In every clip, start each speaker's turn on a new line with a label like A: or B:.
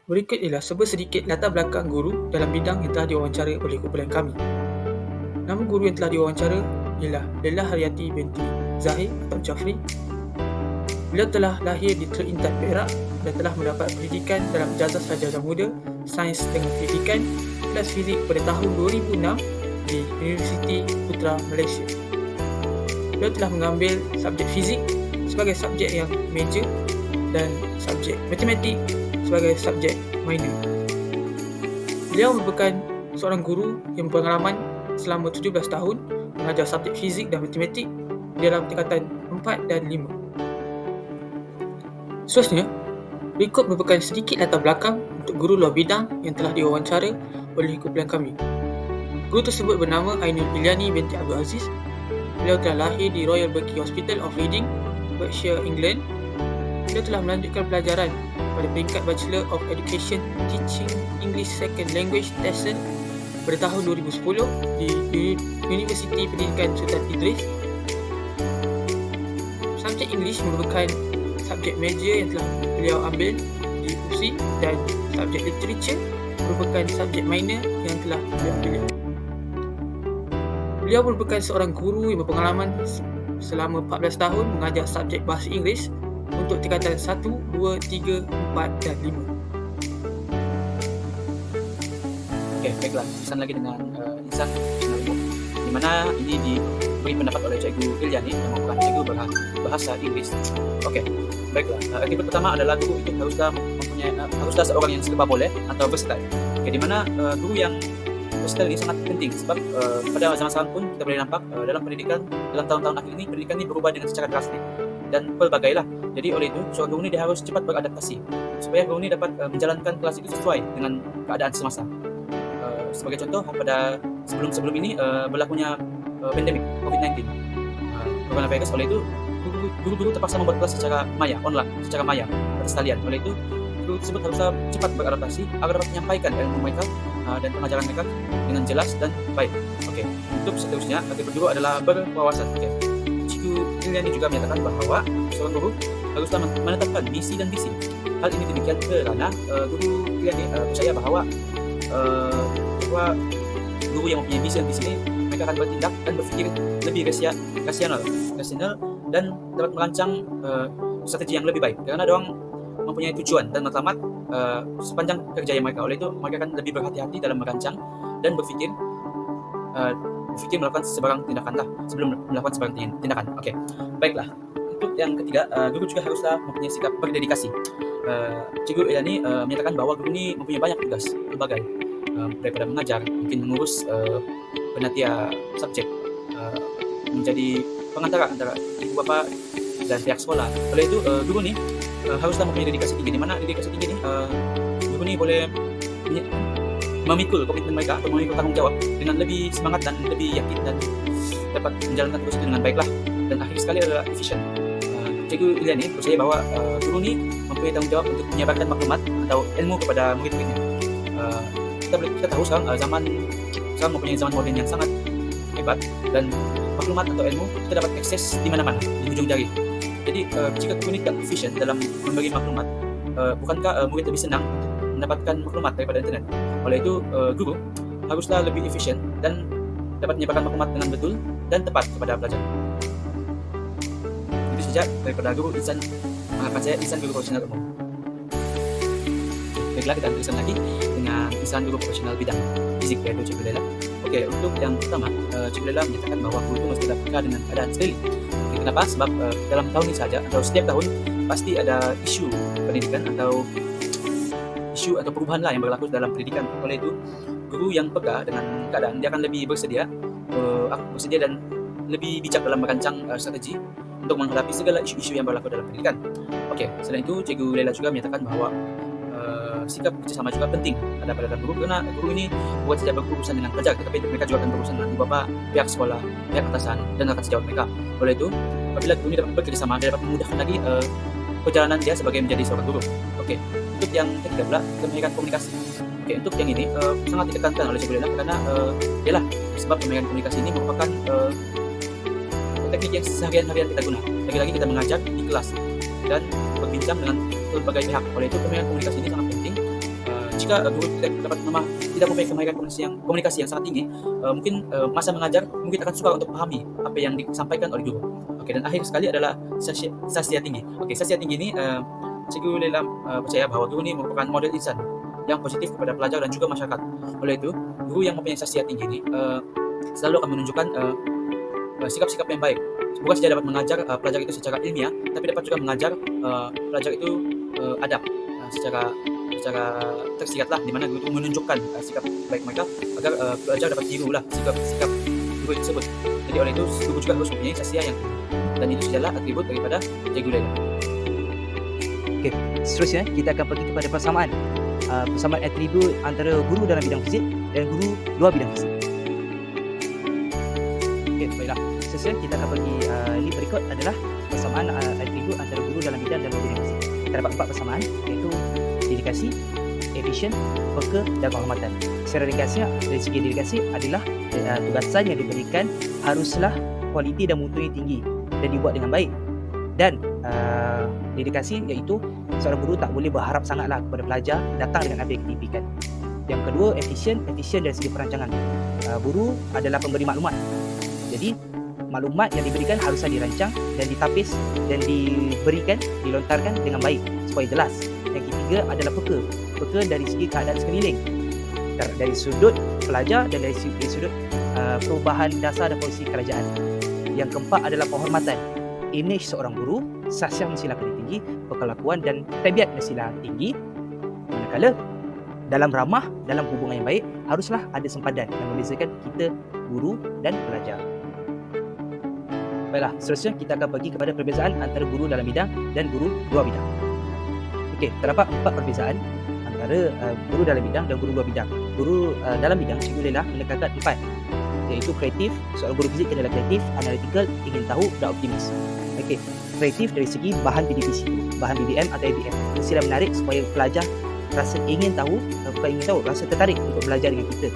A: Berikut ialah sedikit latar belakang guru dalam bidang yang telah diwawancara oleh kumpulan kami. Nama guru yang telah diwawancara ialah Laila Haryati binti Zahir atau Jafri. Beliau telah lahir di Teluk Intan, Perak dan telah mendapat pendidikan dalam Ijazah Sarjana Muda Sains dengan Pendidikan kelas Fizik pada tahun 2006 di Universiti Putra Malaysia. Beliau telah mengambil subjek fizik sebagai subjek yang major dan subjek matematik sebagai subjek minor. Beliau merupakan seorang guru yang berpengalaman selama 17 tahun mengajar subjek fizik dan matematik dalam tingkatan 4 dan 5. Seterusnya, berikut merupakan sedikit latar belakang untuk guru luar bidang yang telah diwawancara oleh kumpulan kami. Guru tersebut bernama Ainul Iliani binti Abdul Aziz. Beliau telah lahir di Royal Berkeley Hospital of Reading, Berkshire, England. Beliau telah melanjutkan pelajaran pada peringkat Bachelor of Education Teaching English Second Language TESOL pada tahun 2010 di Universiti Pendidikan Sultan Idris. Subjek English merupakan subjek major yang telah beliau ambil di UPSI dan subjek Literature merupakan subjek minor yang telah beliau ambil. Beliau merupakan seorang guru yang berpengalaman selama 14 tahun mengajar subjek Bahasa Inggeris untuk tingkatan 1, 2, 3, 4 dan 5.
B: Okey, baiklah. Insan lagi dengan insan profesional umum, di mana ini diberi pendapat oleh Cikgu Iliani yang merupakan cikgu bahasa Inggeris. Okey, baiklah. Akibat pertama adalah guru itu haruslah seorang yang serba boleh atau versatile. Okey, di mana guru yang versatile ini sangat penting sebab pada zaman sekarang pun kita boleh nampak dalam pendidikan dalam tahun-tahun akhir ini pendidikan ini berubah dengan secara drastik dan pelbagailah. Jadi oleh itu seorang guru ini dia harus cepat beradaptasi supaya guru ini dapat menjalankan kelas itu sesuai dengan keadaan semasa. Sebagai contoh, pada sebelum ini berlakunya pandemik COVID-19 coronavirus. Oleh itu guru-guru terpaksa membuat kelas secara maya, online, secara maya atas talian. Oleh itu guru tersebut haruslah cepat beradaptasi agar dapat menyampaikan ilmu mereka dan pengajaran mereka dengan jelas dan baik. Okey, untuk seterusnya akibat guru adalah berwawasan. Okey, Cikgu Iliani juga menyatakan bahawa seorang guru haruslah menetapkan misi dan visi. Hal ini demikian kerana guru Iliani percaya bahawa guru yang mempunyai visi dan visi ini mereka akan bertindak dan berfikir lebih rasional dan dapat merancang strategi yang lebih baik kerana diorang mempunyai tujuan dan matlamat sepanjang kerjaya mereka. Oleh itu mereka akan lebih berhati-hati dalam merancang dan berfikir melakukan sebarang tindakan sebelum melakukan sebarang tindakan. Okey, baiklah. Untuk yang ketiga, guru juga haruslah mempunyai sikap berdedikasi. Cikgu Iliani menyatakan bahawa guru ini mempunyai banyak tugas berbagai, daripada mengajar, mungkin mengurus penatia subjek, menjadi pengantara antara ibu bapa dan pihak sekolah. Oleh itu guru ni haruslah mempunyai dedikasi tinggi, di mana dedikasi tinggi ni guru ni boleh memikul komitmen mereka atau memikul tanggungjawab dengan lebih semangat dan lebih yakin dan dapat menjalankan tugas itu dengan baiklah. Dan akhir sekali adalah efisien. Cikgu Iliani percaya bahawa guru ni mempunyai tanggungjawab untuk menyebarkan maklumat atau ilmu kepada murid-muridnya. Kita tahu sekarang zaman mempunyai zaman moden yang sangat hebat dan maklumat atau ilmu kita dapat akses di mana-mana, di hujung jari. Jadi jika guru ni tidak efisien dalam memberi maklumat, bukankah murid lebih senang mendapatkan maklumat daripada internet? Oleh itu guru haruslah lebih efisien dan dapat menyebarkan maklumat dengan betul dan tepat kepada pelajar. Itu saja daripada guru Insan, maafkan saya, Insan Guru Profesional Umum. Baiklah, kita teruskan lagi dengan Insan Guru Profesional Bidang Fizik, iaitu Cikgu Laila. Okey, untuk yang pertama, Cikgu Laila menyatakan bahawa guru itu mesti peka dengan keadaan sekeliling. Okay, kenapa? Sebab dalam tahun ini saja atau setiap tahun pasti ada isu pendidikan atau isu atau perubahan lah yang berlaku dalam pendidikan. Oleh itu, guru yang peka dengan keadaan dia akan lebih bersedia dan lebih bijak dalam merancang strategi untuk menghadapi segala isu-isu yang berlaku dalam pendidikan. Okey, selain itu Cikgu Laila juga menyatakan bahawa sikap kerjasama juga penting ada pada dalam guru kerana guru ini bukan saja berurusan dengan pelajar, tetapi mereka juga akan berurusan dengan ibu bapa, pihak sekolah, pihak atasan dan rakan sejawat mereka. Oleh itu, apabila guru ini dapat bekerjasama, dia dapat memudahkan lagi perjalanan dia sebagai menjadi seorang guru. Okey, untuk yang ketiga pula, kemahiran komunikasi. Okey, untuk yang ini sangat ditekankan oleh Cikgu Laila kerana ialah sebab kemahiran komunikasi ini merupakan teknik yang seharian-harian kita guna. Lagi-lagi kita mengajar di kelas dan berbincang dengan berbagai pihak. Oleh itu kemahiran komunikasi ini sangat penting jika guru tidak mempunyai kemahiran komunikasi yang sangat tinggi, mungkin masa mengajar mungkin akan suka untuk pahami apa yang disampaikan oleh guru. Oke, dan akhir sekali adalah sastia tinggi. Oke, sastia tinggi ini Cikgu Lela percaya bahwa guru ini merupakan model insan yang positif kepada pelajar dan juga masyarakat. Oleh itu, guru yang mempunyai sastia tinggi ini selalu akan menunjukkan sikap-sikap yang baik. Bukan saja dapat mengajar pelajar itu secara ilmiah, tapi dapat juga mengajar pelajar itu adab secara tersiratlah, di mana guru itu menunjukkan sikap baik mereka agar pelajar dapat tirulah sikap guru tersebut. Jadi oleh itu guru juga harus mempunyai sastia yang tinggi, dan itu adalah atribut daripada Cikgu Lela.
C: Okey, seterusnya kita akan pergi kepada persamaan atribut antara guru dalam bidang fizik dan guru luar bidang fizik. Okey, baiklah. Seterusnya kita akan pergi ini berikut adalah persamaan atribut antara guru dalam bidang dan luar bidang fizik. Terdapat 4 persamaan, iaitu dedikasi, efisien, peka dan penghormatan. Secara ringkasnya, dari segi dedikasi adalah tugasan yang diberikan haruslah kualiti dan mutunya tinggi dan dibuat dengan baik. Dan dedikasi iaitu seorang guru tak boleh berharap sangatlah kepada pelajar datang dengan apa yang diimpikan. Yang kedua, efisien dari segi perancangan. Guru adalah pemberi maklumat. Jadi maklumat yang diberikan haruslah dirancang dan ditapis dan dilontarkan dengan baik supaya jelas. Yang ketiga adalah peka dari segi keadaan sekeliling, dari sudut pelajar dan dari sudut perubahan dasar dan posisi kerajaan. Yang keempat adalah penghormatan. Imej seorang guru, sastia mestilah kena tinggi, perkelakuan dan tabiat mestilah tinggi. Manakala dalam ramah, dalam hubungan yang baik, haruslah ada sempadan yang membezakan kita guru dan pelajar. Baiklah, seterusnya kita akan pergi kepada perbezaan antara guru dalam bidang dan guru luar bidang. Okey, terdapat 4 perbezaan antara guru dalam bidang dan guru luar bidang. Guru dalam bidang, Cikgu Lela menekankan 4, iaitu kreatif. Seorang guru fizik adalah kreatif, analytical, ingin tahu dan optimis. Okey, kreatif dari segi bahan PDPC, bahan BBM atau ABM. Mestilah menarik supaya pelajar rasa rasa tertarik untuk belajar dengan kita.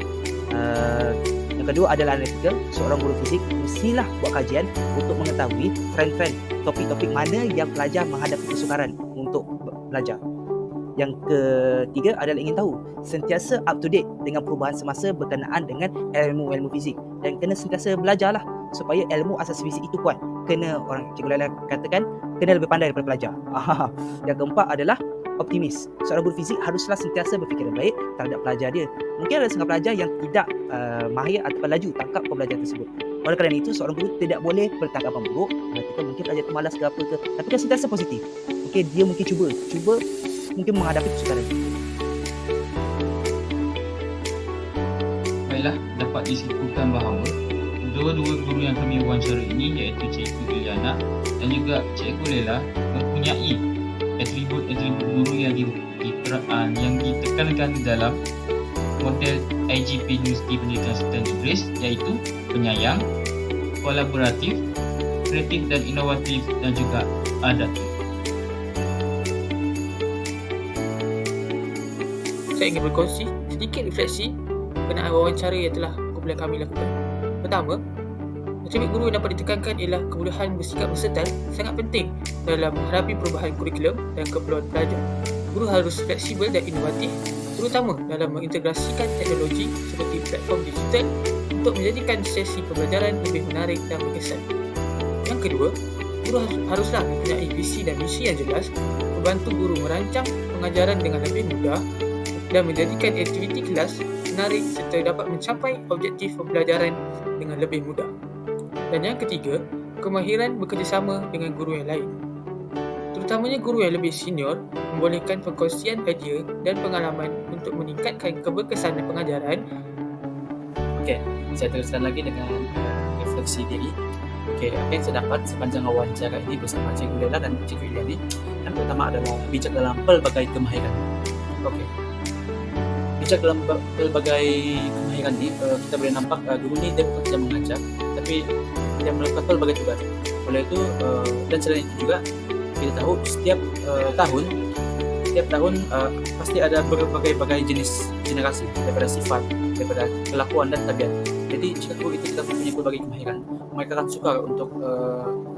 C: Yang kedua adalah analytical. Seorang guru fizik mestilah buat kajian untuk mengetahui trend-trend, topik-topik mana yang pelajar menghadapi kesukaran untuk belajar. Yang ketiga adalah ingin tahu, sentiasa up to date dengan perubahan semasa berkenaan dengan ilmu fizik, dan kena sentiasa belajarlah supaya ilmu asas fizik itu kuat. Kena, orang Cikgu Lela katakan, kena lebih pandai daripada pelajar. Yang keempat adalah optimis. Seorang guru fizik haruslah sentiasa berfikiran baik terhadap pelajar dia. Mungkin ada setengah pelajar yang tidak mahir atau laju tangkap pembelajaran tersebut. Oleh kerana itu, seorang guru tidak boleh bertanggapan buruk. Ketika mungkin pelajar itu malas ke apa ke, tapi kan sentiasa positif. Okey, dia mungkin cuba mungkin menghadapi kesukaran.
D: Baiklah, dapat disimpulkan bahawa dua-dua guru yang kami wawancara ini, iaitu Cikgu Liliana dan juga Cikgu Lela, mempunyai atribut-atribut guru yang ditekankan dalam model IGP Universiti Pendidikan Sultan Idris, iaitu penyayang, kolaboratif, kreatif dan inovatif, dan juga adaptif.
A: Saya ingin berkongsi sedikit refleksi berkenaan wawancara yang telah kumpulan kami lakukan. Pertama, atribut guru yang dapat ditekankan ialah kebolehan bersikap versatile sangat penting dalam menghadapi perubahan kurikulum dan keperluan pelajar. Guru harus fleksibel dan inovatif, terutama dalam mengintegrasikan teknologi seperti platform digital untuk menjadikan sesi pembelajaran lebih menarik dan berkesan. Yang kedua, guru haruslah mempunyai visi dan misi yang jelas, membantu guru merancang pengajaran dengan lebih mudah dan menjadikan aktiviti kelas menarik serta dapat mencapai objektif pembelajaran dengan lebih mudah. Dan yang ketiga, kemahiran bekerjasama dengan guru yang lain. Terutamanya guru yang lebih senior membolehkan perkongsian idea dan pengalaman untuk meningkatkan keberkesanan pengajaran.
B: Okey, saya teruskan lagi dengan refleksi diri. Okey, apa yang saya dapat sepanjang wawancara ini bersama Cikgu Lela dan Cikgu Iliani, yang pertama adalah bijak dalam pelbagai kemahiran. Okey, bijak dalam pelbagai kemahiran ini, kita boleh nampak guru ni dia bukan saja mengajar, tapi dia melakukan pelbagai tugas. Oleh itu, dan selain itu juga kita tahu setiap tahun pasti ada berbagai jenis generasi, daripada sifat, daripada kelakuan dan tabiat. Jadi jika guru itu kita mempunyai pelbagai kemahiran, mereka akan sukar untuk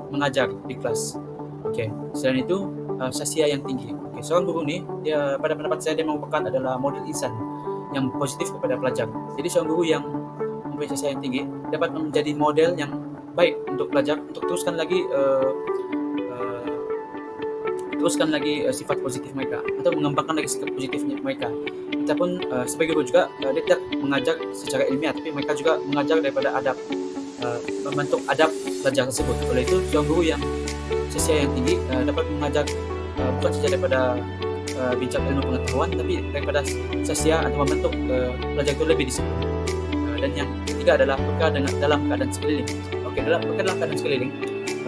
B: mengajar di kelas. Okey, selain itu sasya yang tinggi. Okey, seorang guru ni dia pada pendapat saya dia merupakan adalah model insan yang positif kepada pelajar. Jadi seorang guru yang mempunyai sasya yang tinggi dapat menjadi model yang baik untuk pelajar untuk teruskan lagi sifat positif mereka atau mengembangkan lagi sikap positifnya mereka. Kita pun sebagai guru juga dia tidak mengajar secara ilmiah, tapi mereka juga mengajar daripada adab, membentuk adab pelajar tersebut. Oleh itu seorang guru yang sasya yang tinggi dapat mengajar bukan saja daripada bincang ilmu pengetahuan, tapi daripada sasya atau membentuk pelajar itu lebih disiplin. Dan yang ketiga adalah peka dalam keadaan sekeliling. Okey, peka dalam keadaan sekeliling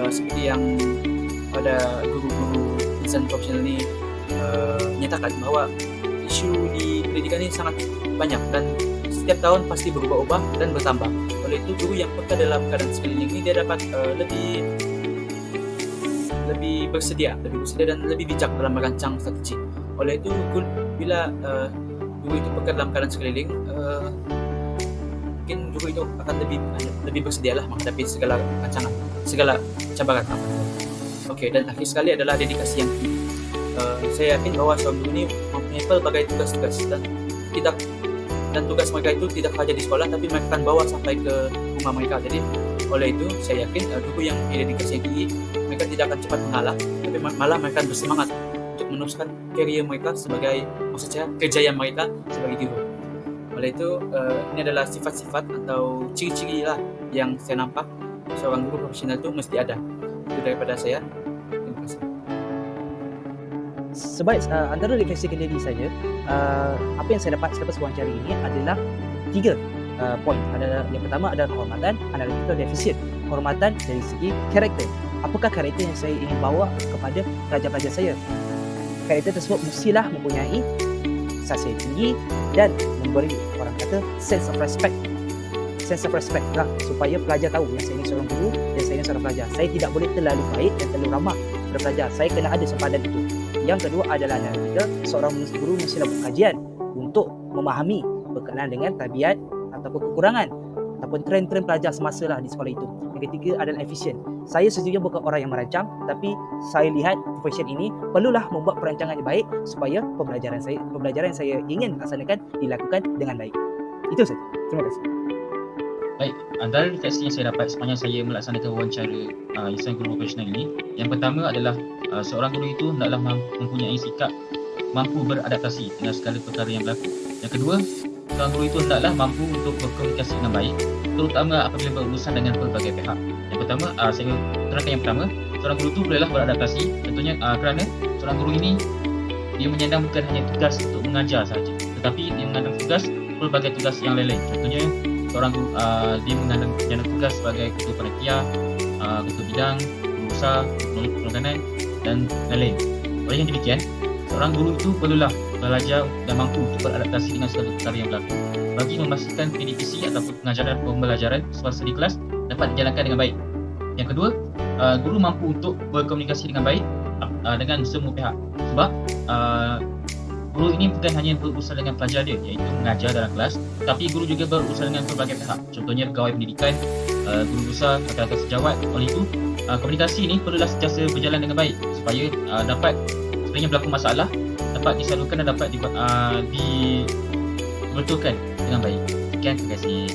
B: seperti yang pada guru-guru insan profesional ini menyatakan bahawa isu di pendidikan ini sangat banyak dan setiap tahun pasti berubah-ubah dan bertambah. Oleh itu guru yang peka dalam keadaan sekeliling ini dia dapat lebih bersedia dan lebih bijak dalam merancang strategi. Oleh itu bila guru itu peka dalam keadaan sekeliling, mungkin guru itu akan lebih bersedialah menghadapi segala rancangan, segala cabaran. Okey, dan akhir sekali adalah dedikasi yang tinggi. Saya yakin bahawa seorang guru ini mempunyai pelbagai tugas-tugas dan tugas mereka itu tidak sahaja di sekolah, tapi mereka akan bawa sampai ke rumah mereka. Jadi oleh itu saya yakin guru yang mempunyai dedikasi yang tinggi, mereka tidak akan cepat mengalah, tapi malah mereka akan bersemangat untuk meneruskan karier mereka sebagai, maksudnya kejayaan mereka sebagai guru. Oleh itu ini adalah sifat-sifat atau ciri-ciri lah yang saya nampak seorang guru profesional itu mesti ada. Itu daripada saya. Terima kasih.
C: Sebaik antara refleksikan diri saya, apa yang saya dapat selepas wawancara ini adalah 3 poin. Yang pertama adalah kehormatan, analytical deficit. Kehormatan dari segi karakter. Apakah karakter yang saya ingin bawa kepada pelajar-pelajar saya? Karakter tersebut mestilah mempunyai sasya yang tinggi dan memberi orang kata sense of respect lah, supaya pelajar tahu yang saya ini seorang guru dan saya ini seorang pelajar. Saya tidak boleh terlalu baik dan terlalu ramah kepada pelajar. Saya kena ada sempadan itu. Yang kedua adalah analytical. Seorang guru mestilah buat kajian untuk memahami berkenaan dengan tabiat ataupun kekurangan ataupun trend-trend pelajar semasa lah di sekolah itu. Yang ketiga adalah efisien. Saya sejujurnya bukan orang yang merancang, tapi saya lihat profession ini perlulah membuat perancangan yang baik supaya pembelajaran yang saya ingin laksanakan dilakukan dengan baik. Itu saja. Terima kasih.
D: Baik, antara refleksi yang saya dapat sepanjang saya melaksanakan wawancara insan guru profesional ini, yang pertama adalah seorang guru itu hendaklah mempunyai sikap mampu beradaptasi dengan segala perkara yang berlaku. Yang kedua, seorang guru itu hendaklah mampu untuk berkomunikasi dengan baik, terutama apabila berurusan dengan pelbagai pihak. Yang pertama, saya terangkan yang pertama, seorang guru itu bolehlah beradaptasi, tentunya kerana seorang guru ini dia menyandang bukan hanya tugas untuk mengajar sahaja, tetapi dia mengandung tugas pelbagai tugas yang lain-lain. Contohnya seorang guru dia mengandung tugas sebagai ketua panitia, ketua bidang, guru besar, penolongan dan lain-lain. Oleh yang demikian, seorang guru itu perlulah belajar dan mampu untuk beradaptasi dengan segala perkara yang berlaku bagi memastikan PDPC ataupun pengajaran pembelajaran semasa di kelas dapat dijalankan dengan baik. Yang kedua, guru mampu untuk berkomunikasi dengan baik dengan semua pihak, sebab guru ini bukan hanya berurusan dengan pelajar dia, iaitu mengajar dalam kelas, tapi guru juga berurusan dengan berbagai pihak, contohnya pegawai pendidikan, guru besar, rakan-rakan sejawat. Oleh itu, komunikasi ini perlulah sentiasa berjalan dengan baik supaya dapat sekiranya berlaku masalah dapat disalurkan dan dapat dibetulkan dengan baik. Sekian, terima kasih.